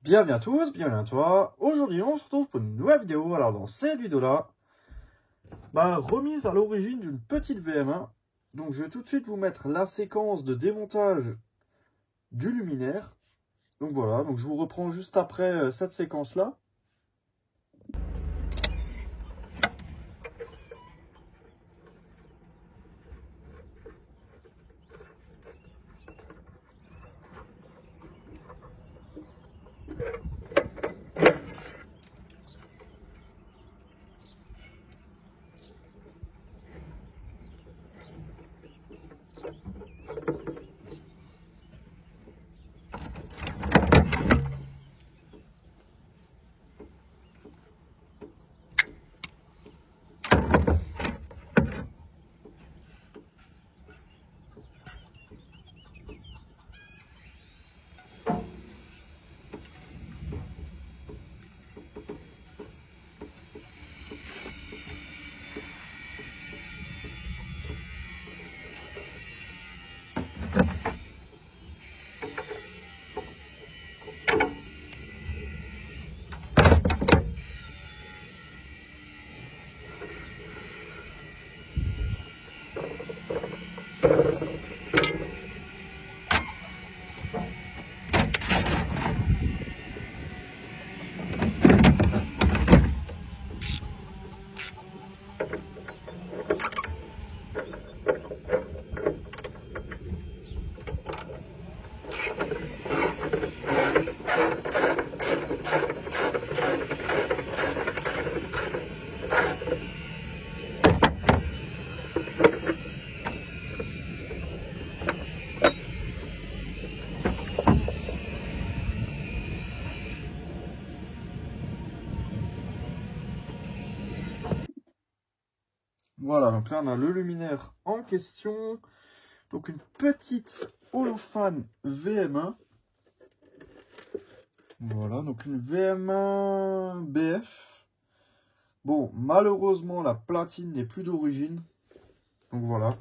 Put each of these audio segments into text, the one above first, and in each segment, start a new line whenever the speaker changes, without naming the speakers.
Bienvenue à tous, bienvenue à toi. Aujourd'hui, on se retrouve pour une nouvelle vidéo. Alors, dans cette vidéo-là, remise à l'origine d'une petite VM1. Donc, je vais tout de suite vous mettre la séquence de démontage du luminaire. Donc, voilà. Donc, je vous reprends juste après cette séquence-là. Voilà, donc là, on a le luminaire en question. Donc, une petite Holophane VM1. Voilà, donc une VM1 BF. Bon, malheureusement, la platine n'est plus d'origine. Donc voilà.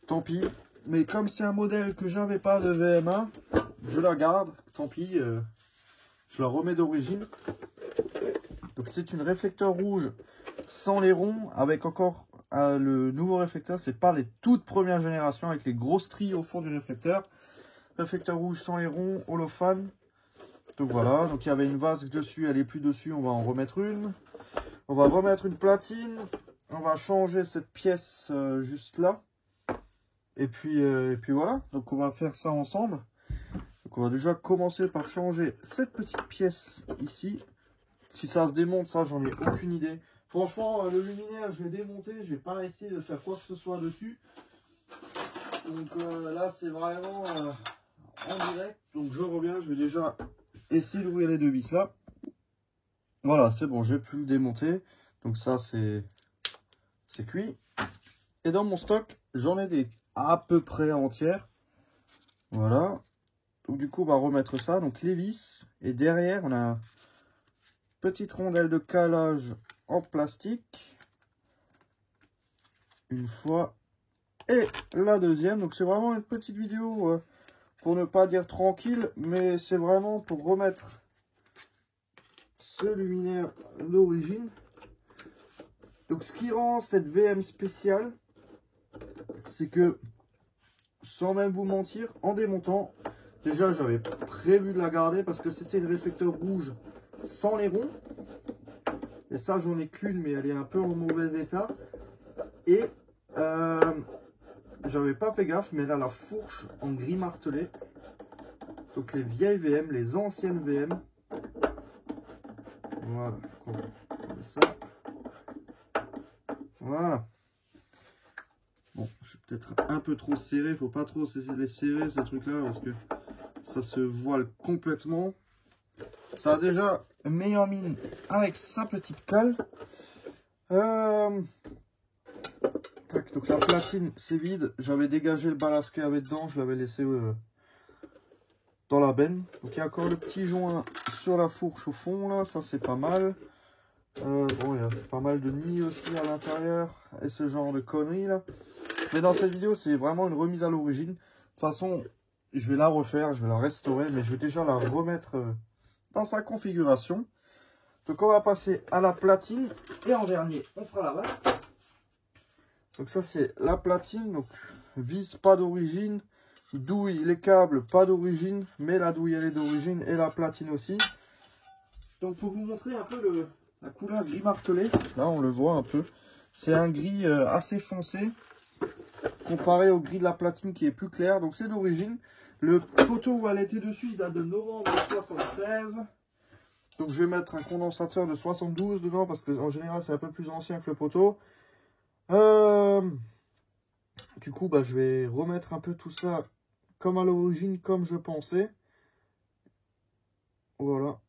Tant pis. Mais comme c'est un modèle que j'avais pas de VM1, je la garde. Tant pis. Je la remets d'origine. Donc c'est une réflecteur rouge sans les ronds. Avec encore le nouveau réflecteur. C'est pas les toutes premières générations avec les grosses stries au fond du réflecteur. Réflecteur rouge sans les ronds. Holophane. Donc voilà. Donc il y avait une vasque dessus. Elle est plus dessus. On va en remettre une. On va remettre une platine. On va changer cette pièce juste là. Et puis voilà. Donc on va faire ça ensemble. Donc on va déjà commencer par changer cette petite pièce ici. Si ça se démonte, ça j'en ai aucune idée. Franchement, le luminaire, je l'ai démonté. J'ai pas essayé de faire quoi que ce soit dessus. Donc là, c'est vraiment en direct. Donc je reviens. Je vais déjà essayer d'ouvrir les deux vis là. Voilà, c'est bon. J'ai pu le démonter. Donc ça, c'est cuit. Et dans mon stock, j'en ai des à peu près entières. Voilà. Donc du coup, on va remettre ça. Donc les vis. Et derrière, on a une petite rondelle de calage en plastique. Une fois. Et la deuxième. Donc c'est vraiment une petite vidéo pour ne pas dire tranquille. Mais c'est vraiment pour remettre ce luminaire d'origine. Donc ce qui rend cette VM spéciale, c'est que, sans même vous mentir, en démontant, déjà j'avais prévu de la garder parce que c'était une réflecteur rouge sans les ronds. Et ça j'en ai qu'une, mais elle est un peu en mauvais état. Et j'avais pas fait gaffe, mais elle a la fourche en gris martelé. Donc les vieilles VM, les anciennes VM. Voilà, comme ça. Voilà. Bon, je suis peut-être un peu trop serré. Faut pas trop les serrer ces trucs-là parce que ça se voile complètement. Ça a déjà meilleure mine avec sa petite cale. Tac, donc la platine c'est vide. J'avais dégagé le ballast qu'il y avait dedans. Je l'avais laissé dans la benne. Donc il y a encore le petit joint sur la fourche au fond là. Ça c'est pas mal. Bon, il y a pas mal de nids aussi à l'intérieur. Et ce genre de conneries là. Mais dans cette vidéo, c'est vraiment une remise à l'origine. De toute façon, je vais la refaire, je vais la restaurer, mais je vais déjà la remettre dans sa configuration. Donc on va passer à la platine et en dernier on fera la base. Donc ça c'est la platine, donc vis pas d'origine, douille, les câbles pas d'origine, mais la douille elle est d'origine et la platine aussi. Donc pour vous montrer un peu la couleur gris martelé, là on le voit un peu, c'est un gris assez foncé comparé au gris de la platine qui est plus clair, donc c'est d'origine. Le poteau où elle était dessus il date de novembre 73. Donc je vais mettre un condensateur de 72 dedans parce qu'en général c'est un peu plus ancien que le poteau. Du coup bah, je vais remettre un peu tout ça comme à l'origine, comme je pensais. Voilà.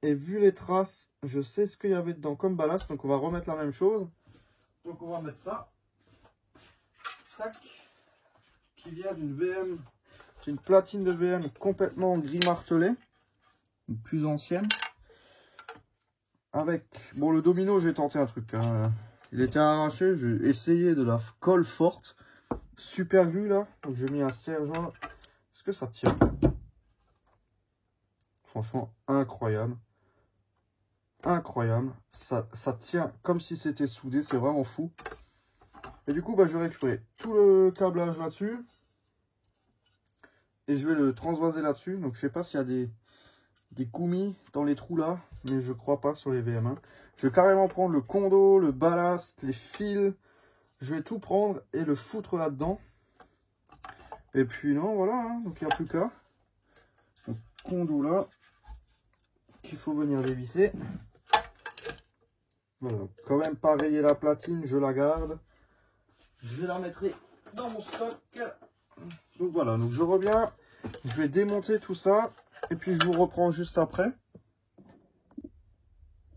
Et vu les traces, je sais ce qu'il y avait dedans comme ballast. Donc on va remettre la même chose. Donc on va mettre ça. Tac. Qui vient d'une VM. C'est une platine de VM complètement gris martelé. Une plus ancienne. Avec, bon le domino j'ai tenté un truc, hein. Il était arraché, j'ai essayé de la colle forte, super glue là, donc j'ai mis un serre-joint, est-ce que ça tient? Franchement incroyable, incroyable, ça tient comme si c'était soudé, c'est vraiment fou. Et du coup bah, je vais récupérer tout le câblage là-dessus, et je vais le transvaser là-dessus, donc je sais pas s'il y a des coumis dans les trous là, mais je crois pas sur les VM1. Je vais carrément prendre le condo, le ballast, les fils, je vais tout prendre et le foutre là-dedans. Et puis non, voilà, hein, donc il n'y a plus qu'à. Donc condo là, qu'il faut venir dévisser. Voilà, donc, quand même pas rayer la platine, je la garde. Je vais la mettre dans mon stock. Donc voilà, donc je reviens, je vais démonter tout ça. Et puis je vous reprends juste après.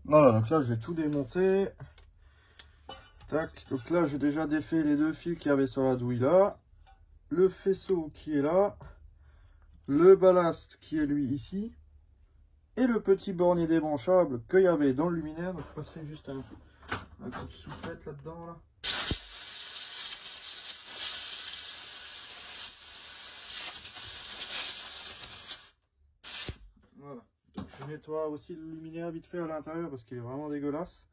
Voilà, donc là j'ai tout démonté. Tac, donc là j'ai déjà défait les deux fils qu'il y avait sur la douille là. Le faisceau qui est là. Le ballast qui est lui ici. Et le petit bornier débranchable qu'il y avait dans le luminaire. Donc passer juste un petit soufflette là-dedans là. Voilà. Donc, je nettoie aussi le luminaire vite fait à l'intérieur parce qu'il est vraiment dégueulasse.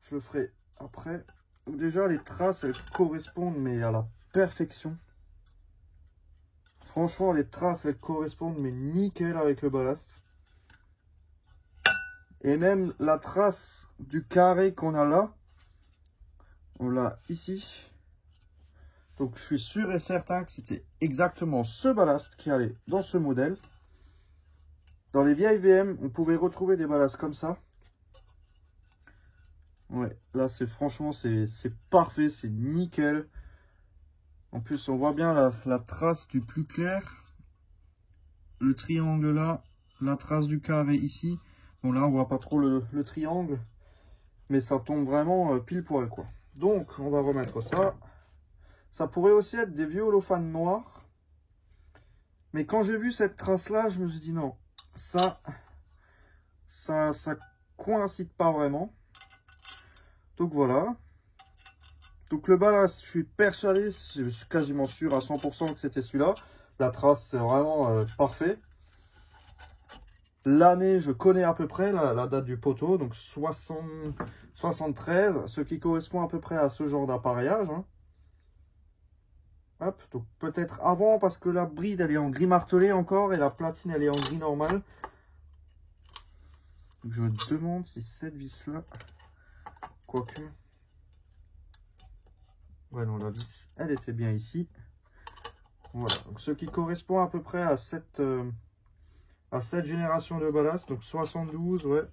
Je le ferai après. Donc déjà les traces elles correspondent mais à la perfection. Franchement les traces elles correspondent mais nickel avec le ballast. Et même la trace du carré qu'on a là, on l'a ici. Donc je suis sûr et certain que c'était exactement ce ballast qui allait dans ce modèle. Dans les vieilles VM, on pouvait retrouver des ballasts comme ça. Ouais, là c'est franchement c'est parfait, c'est nickel. En plus on voit bien la trace du plus clair. Le triangle là, la trace du carré ici. Bon là on voit pas trop le triangle. Mais ça tombe vraiment pile poil quoi. Donc on va remettre ça. Ça pourrait aussi être des vieux holophanes noirs. Mais quand j'ai vu cette trace là, je me suis dit non. Ça coïncide pas vraiment. Donc voilà. Donc le ballast, je suis persuadé, je suis quasiment sûr à 100% que c'était celui-là. La trace, c'est vraiment parfait. L'année, je connais à peu près la date du poteau, donc 73, ce qui correspond à peu près à ce genre d'appareillage. Hein. Hop, donc peut-être avant, parce que la bride, elle est en gris martelé encore, et la platine, elle est en gris normal. Donc, je me demande si cette vis-là, quoique... Ouais, non, la vis, elle était bien ici. Voilà, donc ce qui correspond à peu près à cette génération de ballast, donc 72, ouais,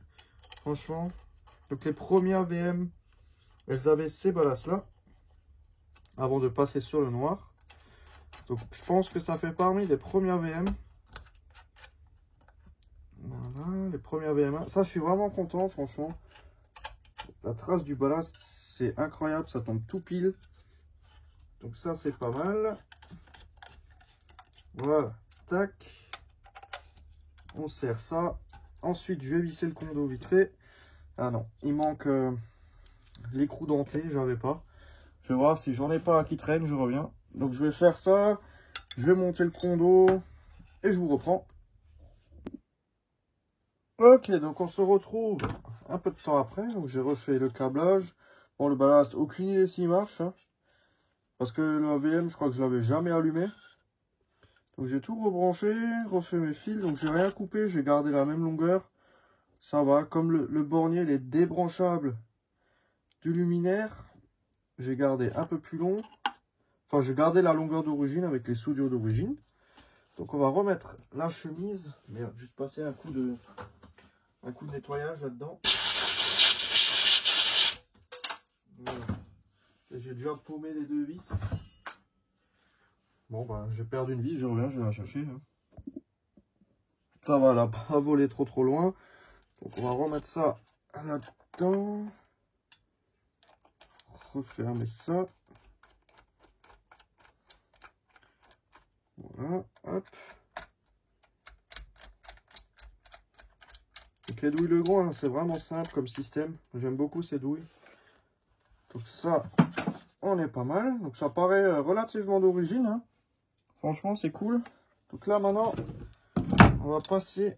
franchement. Donc les premières VM, elles avaient ces ballasts là, avant de passer sur le noir. Donc je pense que ça fait parmi les premières VM. Voilà, les premières VM. Ça, je suis vraiment content, franchement. La trace du ballast, c'est incroyable, ça tombe tout pile. Donc ça, c'est pas mal. Voilà, tac. On serre ça. Ensuite, je vais visser le condo vite fait. Ah non, il manque l'écrou denté, j'avais pas. Je vais voir si j'en ai pas qui traîne, je reviens. Donc je vais faire ça. Je vais monter le condo et je vous reprends. Ok, donc on se retrouve un peu de temps après. Donc j'ai refait le câblage. Bon, le ballast, aucune idée s'il marche. Hein, parce que le AVM, je crois que je l'avais jamais allumé. Donc j'ai tout rebranché, refait mes fils. Donc j'ai rien coupé, j'ai gardé la même longueur. Ça va. Comme le bornier, il est débranchable du luminaire, j'ai gardé un peu plus long. Enfin, j'ai gardé la longueur d'origine avec les soudures d'origine. Donc on va remettre la chemise. Merde, juste passer un coup de nettoyage là-dedans. Voilà. J'ai déjà paumé les 2 vis. Bon bah j'ai perdu une vis, je reviens, je vais la chercher. Hein. Ça va, elle a pas volé trop loin. Donc on va remettre ça là-dedans. Refermer ça. Voilà, hop. Donc les douilles Legrand, hein, c'est vraiment simple comme système. J'aime beaucoup ces douilles. Donc ça, on est pas mal. Donc ça paraît relativement d'origine. Hein. Franchement, c'est cool. Donc là, maintenant, on va passer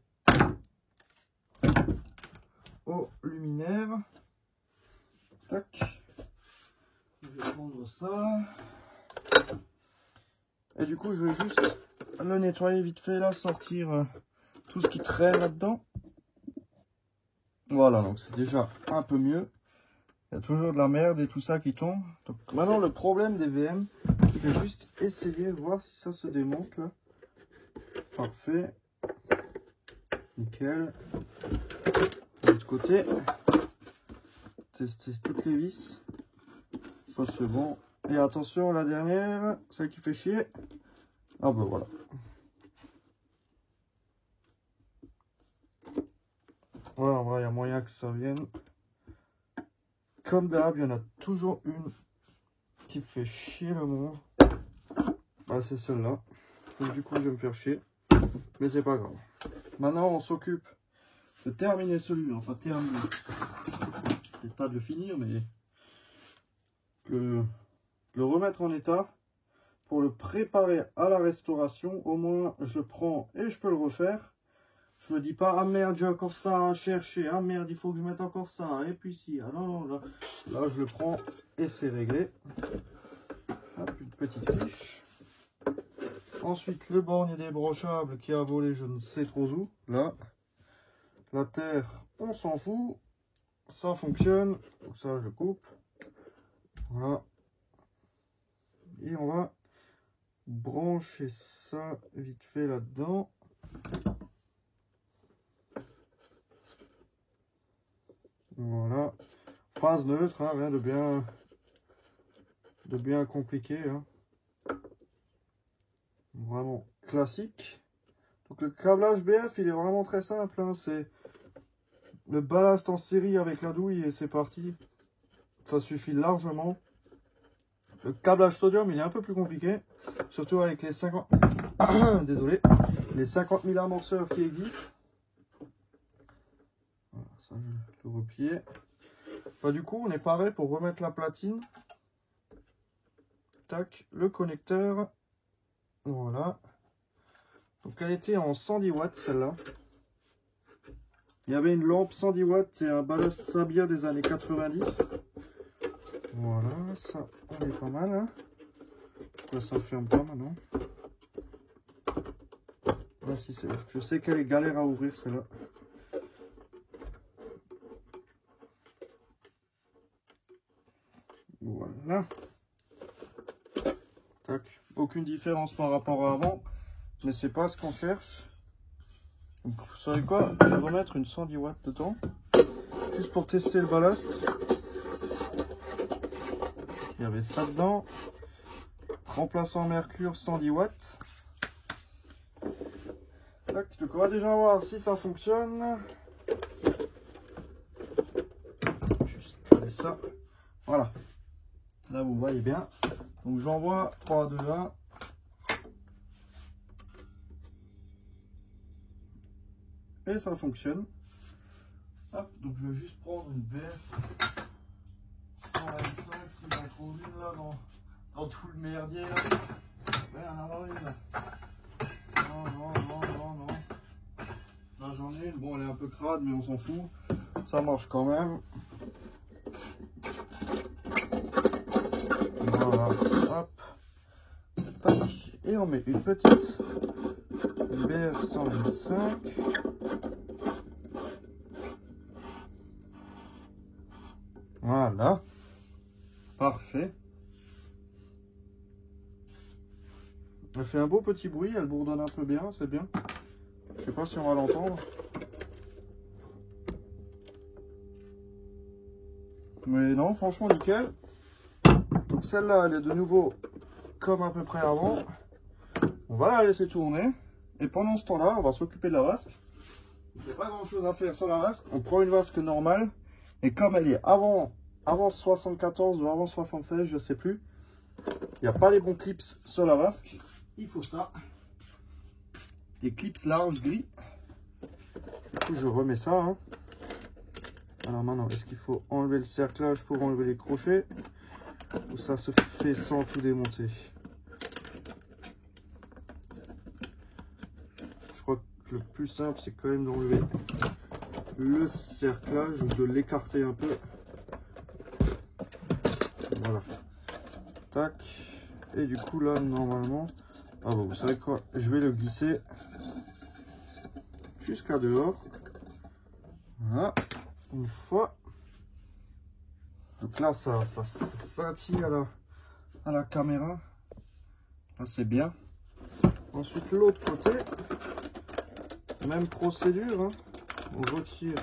au luminaire. Tac. Je vais prendre ça. Et du coup, je vais juste le nettoyer vite fait, là, sortir tout ce qui traîne là-dedans. Voilà, donc c'est déjà un peu mieux. Il y a toujours de la merde et tout ça qui tombe. Donc maintenant, le problème des VM, je vais juste essayer, voir si ça se démonte là. Parfait. Nickel. De l'autre côté. Tester toutes les vis. Ça c'est bon. Et attention, la dernière, celle qui fait chier. Ah ben voilà. Voilà, en vrai, il y a moyen que ça vienne. Comme d'hab, il y en a toujours une qui fait chier le monde. Ah, c'est celle-là. Donc du coup, je vais me faire chier. Mais c'est pas grave. Maintenant, on s'occupe de terminer celui-là. Enfin, terminer. Peut-être pas de le finir, mais le remettre en état pour le préparer à la restauration. Au moins, je le prends et je peux le refaire. Je me dis pas, ah merde, j'ai encore ça à chercher. Ah merde, il faut que je mette encore ça. Et puis si. Ah non, non, là je le prends et c'est réglé. Hop, une petite fiche. Ensuite, le bornier débranchable qui a volé je ne sais trop où. Là, la terre, on s'en fout. Ça fonctionne. Donc ça, je coupe. Voilà. Et on va brancher ça vite fait là-dedans. Voilà. Phase neutre, hein, rien de bien compliqué. Hein. Vraiment classique. Donc le câblage BF, il est vraiment très simple. Hein. C'est le ballast en série avec la douille et c'est parti. Ça suffit largement. Le câblage sodium, il est un peu plus compliqué. Surtout avec les 50... Désolé. Les 50 000 amorceurs qui existent. Voilà, ça, je vais le replier. Bah, du coup, on est pareil pour remettre la platine. Tac, le connecteur. Voilà. Donc, elle était en 110 watts, celle-là. Il y avait une lampe 110 watts, c'est un ballast Sabia des années 90. Voilà, ça, on est pas mal. Hein. Pourquoi ça ne ferme pas maintenant? Ah, si, c'est... Je sais qu'elle est galère à ouvrir, celle-là. Voilà. Tac. Aucune différence par rapport à avant, mais c'est pas ce qu'on cherche. Donc, vous savez quoi? Je vais remettre une 110 watts dedans, juste pour tester le ballast. Il y avait ça dedans. Remplaçant mercure 110 watts. Tac. Donc on va déjà voir si ça fonctionne. Juste caler ça. Voilà. Là vous voyez bien. Donc j'envoie 3, 2, 1. Et ça fonctionne. Hop, donc je vais juste prendre une BF 125 si j'en trouve une là dans tout le merdier là. Ouais, en avoir une là. Non. Là j'en ai d'origine. Bon, elle est un peu crade, mais on s'en fout. Ça marche quand même. Voilà, hop. Tac. Et on met une petite BF 125. Voilà. Parfait. Elle fait un beau petit bruit, elle bourdonne un peu bien, c'est bien. Je sais pas si on va l'entendre. Mais non, franchement nickel. Donc celle-là, elle est de nouveau comme à peu près avant. On va la laisser tourner. Et pendant ce temps-là, on va s'occuper de la vasque. Il n'y a pas grand-chose à faire sur la vasque. On prend une vasque normale. Et comme elle est avant 74 ou avant 76, je sais plus. Il n'y a pas les bons clips sur la vasque. Il faut ça. Des clips larges gris. Du coup, je remets ça. Hein. Alors maintenant, est-ce qu'il faut enlever le cerclage pour enlever les crochets? Ou ça se fait sans tout démonter? Je crois que le plus simple, c'est quand même d'enlever le cerclage ou de l'écarter un peu. Voilà. Tac. Et du coup, là, normalement... Ah bon, vous savez quoi? Je vais le glisser jusqu'à dehors. Voilà. Une fois. Donc là, ça scintille à la caméra. Là, c'est bien. Ensuite, l'autre côté. Même procédure. Hein. On retire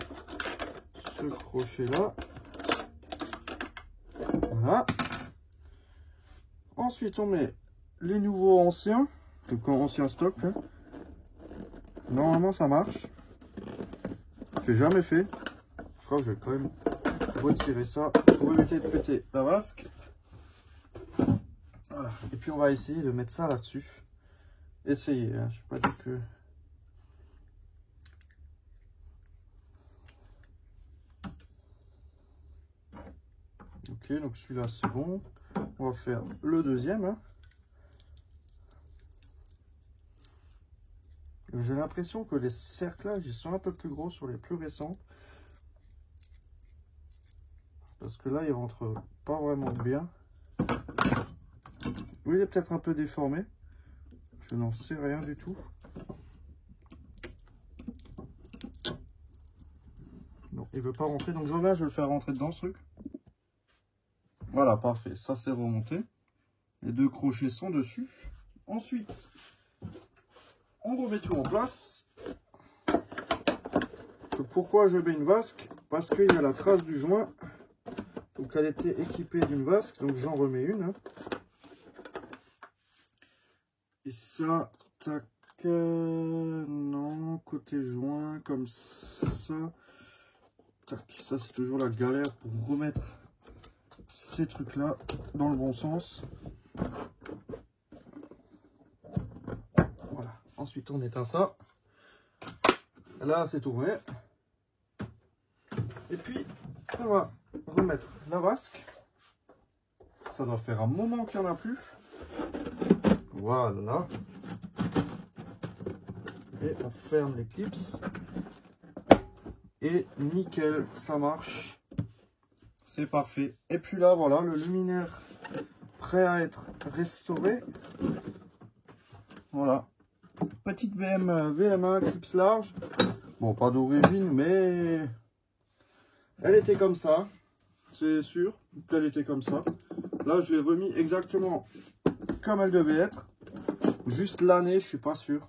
ce crochet-là. Voilà. Ensuite, on met les nouveaux anciens. Donc, ancien stock. Hein. Normalement, ça marche. J'ai jamais fait. Je crois que je vais quand même retirer ça pour éviter de péter la vasque. Voilà. Et puis, on va essayer de mettre ça là-dessus. Essayer. Hein. Je ne sais pas dit que... Ok, donc celui-là, c'est bon. On va faire le deuxième. Hein. J'ai l'impression que les cerclages ils sont un peu plus gros sur les plus récents. Parce que là, il rentre pas vraiment bien. Oui, il est peut-être un peu déformé. Je n'en sais rien du tout. Non, il veut pas rentrer. Donc je reviens, je vais le faire rentrer dedans ce truc. Voilà, parfait. Ça, c'est remonté. Les deux crochets sont dessus. Ensuite, on remet tout en place. Pourquoi je mets une vasque? Parce qu'il y a la trace du joint. Donc elle était équipée d'une vasque. Donc j'en remets une. Hein. Et ça, tac. Non, côté joint, comme ça. Tac. Ça, c'est toujours la galère pour remettre ces trucs-là dans le bon sens. Voilà. Ensuite, on éteint ça. Là, c'est tourné. Et puis, on va remettre la vasque. Ça doit faire un moment qu'il n'y en a plus. Voilà. Et on ferme les clips. Et nickel, ça marche. C'est parfait. Et puis là, voilà, le luminaire prêt à être restauré. Voilà. Petite VM1 clips large. Bon, pas d'origine, mais elle était comme ça. C'est sûr qu'elle était comme ça. Là, je l'ai remis exactement comme elle devait être. Juste l'année, je suis pas sûr.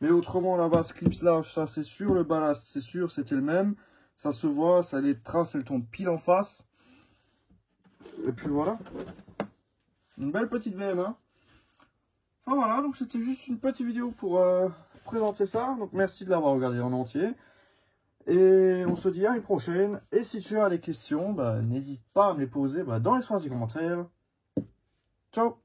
Mais autrement, la vasque clips large, ça c'est sûr. Le ballast, c'est sûr, c'était le même. Ça se voit, ça les traces, elles tombent pile en face. Et puis voilà. Une belle petite VM1. Enfin voilà, donc c'était juste une petite vidéo pour présenter ça. Donc merci de l'avoir regardé en entier. Et on se dit à une prochaine. Et si tu as des questions, bah, n'hésite pas à me les poser dans l'espace des commentaires. Ciao!